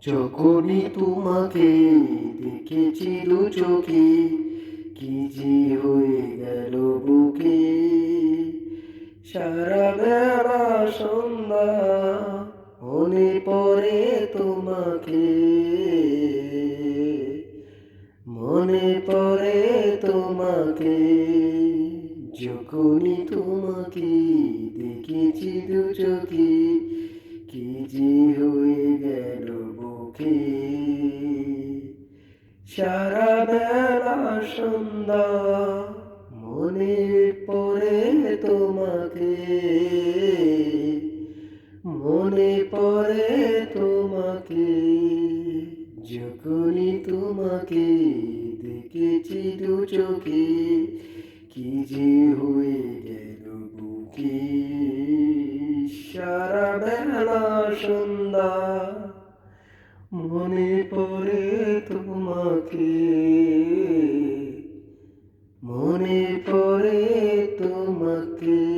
যখনই তোমাকে দেখেছি দু চোখে, কি যে হয়ে গেল বুকে। সারা বেলা সন্ধ্যা মনে পড়ে তোমাকে, মনে পড়ে তোমাকে। যখনই তোমাকে দেখেছি দু চোখে, কি যে হয়ে গেল বুকে। সারা বেলা সন্ধ্যা মনে পড়ে তোমাকে, মনে পড়ে তোমাকে। যখনই তোমাকে দেখেছি দু চোখে, কি যে হয়ে গেল বুকে। সারা বেলা সন্ধ্যা মনে পড়ে তোমাকে, মনে পড়ে তোমাকে।